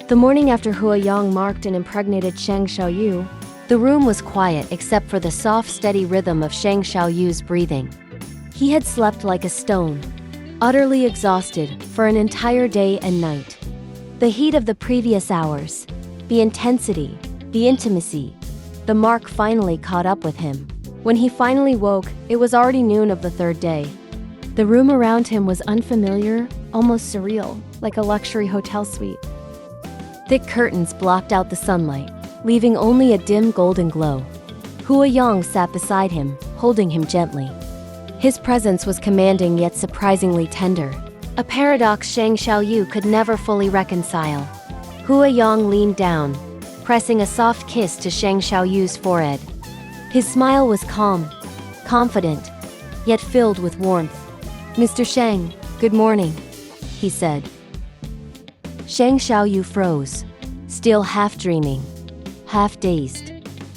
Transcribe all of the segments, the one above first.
The morning after Hua Yong marked and impregnated Sheng Shaoyou, the room was quiet except for the soft, steady rhythm of Sheng Shaoyou's breathing. He had slept like a stone, utterly exhausted for an entire day and night. The heat of the previous hours, the intensity, the intimacy, the mark finally caught up with him. When he finally woke, it was already noon of the third day. The room around him was unfamiliar, almost surreal, like a luxury hotel suite. Thick curtains blocked out the sunlight, leaving only a dim golden glow. Hua Yong sat beside him, holding him gently. His presence was commanding yet surprisingly tender, a paradox Sheng Shaoyou could never fully reconcile. Hua Yong leaned down, pressing a soft kiss to Sheng Shaoyou's forehead. His smile was calm, confident, yet filled with warmth. "Mr. Sheng, good morning," he said. Sheng Shaoyou froze, still half dreaming, half dazed.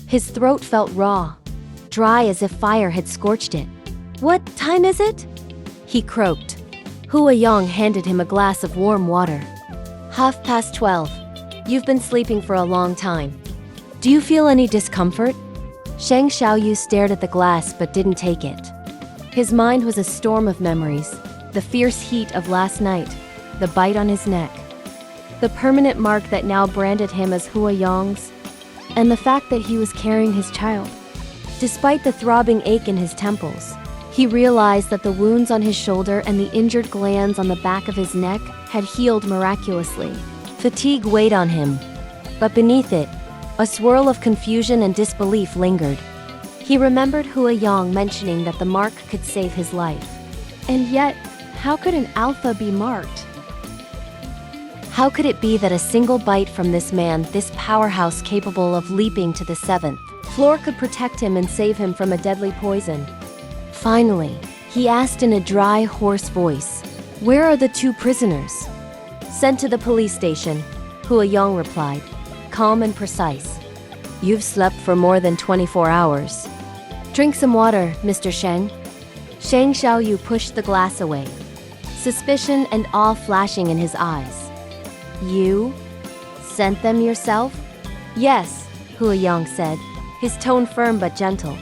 His throat felt raw, dry as if fire had scorched it. "What time is it?" he croaked. Hua Yong handed him a glass of warm water. "12:30. You've been sleeping for a long time. Do you feel any discomfort?" Sheng Shaoyou stared at the glass but didn't take it. His mind was a storm of memories, the fierce heat of last night, the bite on his neck, the permanent mark that now branded him as Hua Yong's, and the fact that he was carrying his child. Despite the throbbing ache in his temples, he realized that the wounds on his shoulder and the injured glands on the back of his neck had healed miraculously. Fatigue weighed on him, but beneath it, a swirl of confusion and disbelief lingered. He remembered Hua Yong mentioning that the mark could save his life. And yet, how could an alpha be marked? How could it be that a single bite from this man, this powerhouse capable of leaping to the seventh floor, could protect him and save him from a deadly poison? Finally, he asked in a dry, hoarse voice, "Where are the two prisoners?" "Sent to the police station," Hua Yong replied, calm and precise. "You've slept for more than 24 hours. Drink some water, Mr. Sheng." Sheng Shaoyou pushed the glass away, suspicion and awe flashing in his eyes. "You sent them yourself?" "Yes," Hua Yong said, his tone firm but gentle.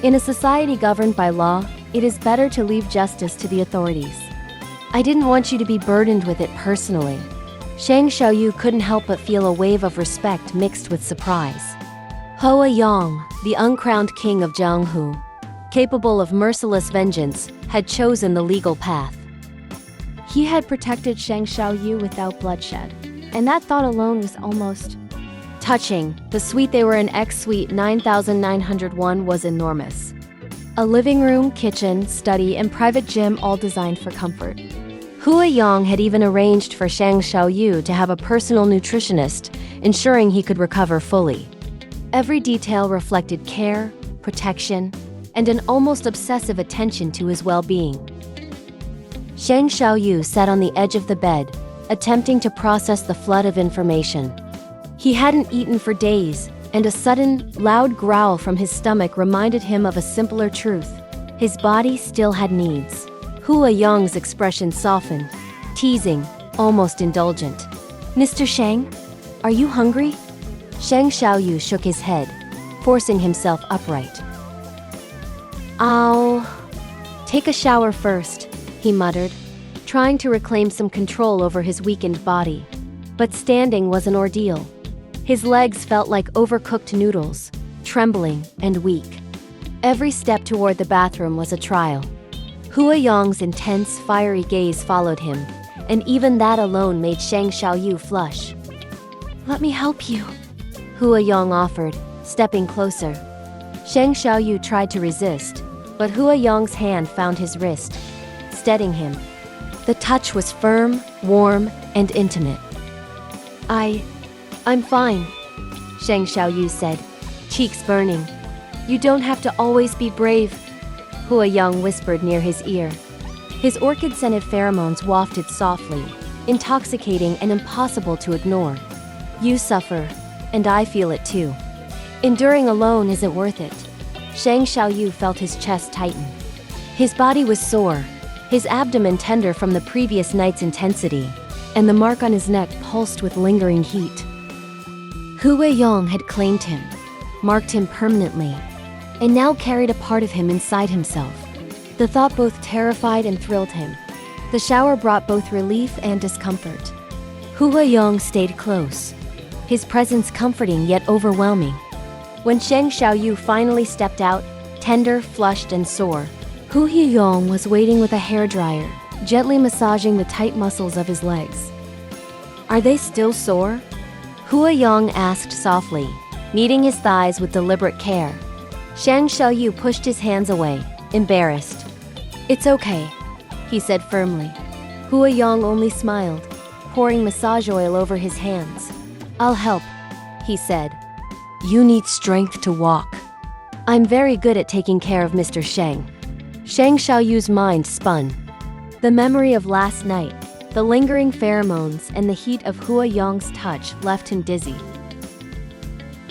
"In a society governed by law, it is better to leave justice to the authorities. I didn't want you to be burdened with it personally." Sheng Shaoyou couldn't help but feel a wave of respect mixed with surprise. Hua Yong, the uncrowned king of Jianghu, capable of merciless vengeance, had chosen the legal path. He had protected Sheng Shaoyou without bloodshed, and that thought alone was almost touching. The suite they were in, X-Suite 9901, was enormous. A living room, kitchen, study, and private gym, all designed for comfort. Hua Yong had even arranged for Sheng Shaoyou to have a personal nutritionist, ensuring he could recover fully. Every detail reflected care, protection, and an almost obsessive attention to his well-being. Sheng Shaoyou sat on the edge of the bed, attempting to process the flood of information. He hadn't eaten for days, and a sudden, loud growl from his stomach reminded him of a simpler truth. His body still had needs. Hua Yong's expression softened, teasing, almost indulgent. "Mr. Sheng, are you hungry?" Sheng Shaoyou shook his head, forcing himself upright. "I'll take a shower first," he muttered, trying to reclaim some control over his weakened body. But standing was an ordeal. His legs felt like overcooked noodles, trembling and weak. Every step toward the bathroom was a trial. Hua Yong's intense, fiery gaze followed him, and even that alone made Sheng Shaoyou flush. "Let me help you," Hua Yong offered, stepping closer. Sheng Shaoyou tried to resist, but Hua Yong's hand found his wrist, steadying him. The touch was firm, warm, and intimate. I'm fine," Sheng Shaoyou said, cheeks burning. "You don't have to always be brave," Hua Yong whispered near his ear. His orchid-scented pheromones wafted softly, intoxicating and impossible to ignore. "You suffer, and I feel it too. Enduring alone isn't worth it." Sheng Shaoyou felt his chest tighten. His body was sore, his abdomen tender from the previous night's intensity, and the mark on his neck pulsed with lingering heat. Hua Yong had claimed him, marked him permanently, and now carried a part of him inside himself. The thought both terrified and thrilled him. The shower brought both relief and discomfort. Hua Yong stayed close, his presence comforting yet overwhelming. When Sheng Shaoyou finally stepped out, tender, flushed, and sore, Hua Yong was waiting with a hairdryer, gently massaging the tight muscles of his legs. "Are they still sore?" Hua Yong asked softly, kneading his thighs with deliberate care. Sheng Shaoyou pushed his hands away, embarrassed. "It's okay," he said firmly. Hua Yong only smiled, pouring massage oil over his hands. "I'll help," he said. "You need strength to walk." "I'm very good at taking care of Mr. Sheng." Sheng Shaoyu's mind spun. The memory of last night, the lingering pheromones, and the heat of Hua Yong's touch left him dizzy.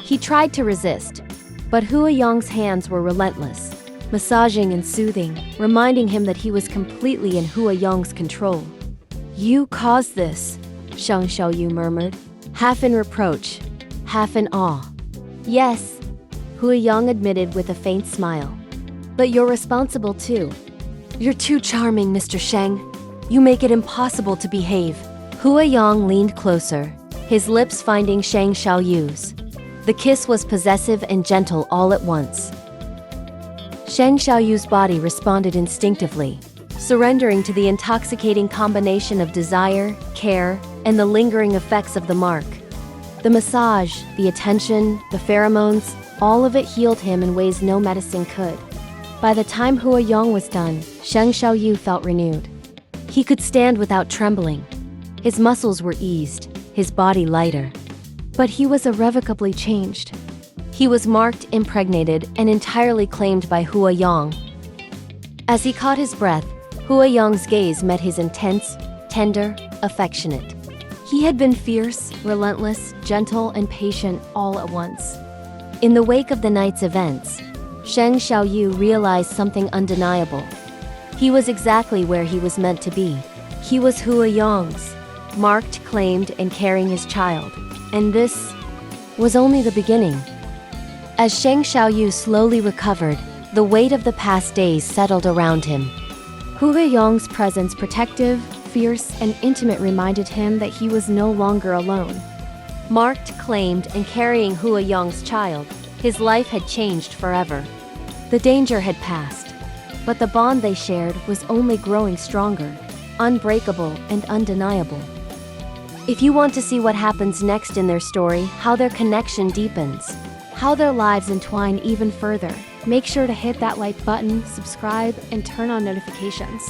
He tried to resist, but Hua Yong's hands were relentless, massaging and soothing, reminding him that he was completely in Hua Yong's control. "You caused this," Sheng Shaoyou murmured, half in reproach, half in awe. "Yes," Hua Yong admitted with a faint smile. "But you're responsible too. You're too charming, Mr. Sheng. You make it impossible to behave." Hua Yong leaned closer, his lips finding Sheng Shaoyu's. The kiss was possessive and gentle all at once. Sheng Shaoyu's body responded instinctively, surrendering to the intoxicating combination of desire, care, and the lingering effects of the mark. The massage, the attention, the pheromones, all of it healed him in ways no medicine could. By the time Hua Yong was done, Sheng Shaoyou felt renewed. He could stand without trembling. His muscles were eased, his body lighter. But he was irrevocably changed. He was marked, impregnated, and entirely claimed by Hua Yong. As he caught his breath, Hua Yong's gaze met his intense, tender, affectionate. He had been fierce, relentless, gentle, and patient all at once. In the wake of the night's events, Sheng Shaoyou realized something undeniable. He was exactly where he was meant to be. He was Hua Yong's, marked, claimed, and carrying his child. And this was only the beginning. As Sheng Shaoyou slowly recovered, the weight of the past days settled around him. Hua Yong's presence, protective, fierce, and intimate, reminded him that he was no longer alone. Marked, claimed, and carrying Hua Yong's child, his life had changed forever. The danger had passed, but the bond they shared was only growing stronger, unbreakable and undeniable. If you want to see what happens next in their story, how their connection deepens, how their lives entwine even further, make sure to hit that like button, subscribe, and turn on notifications.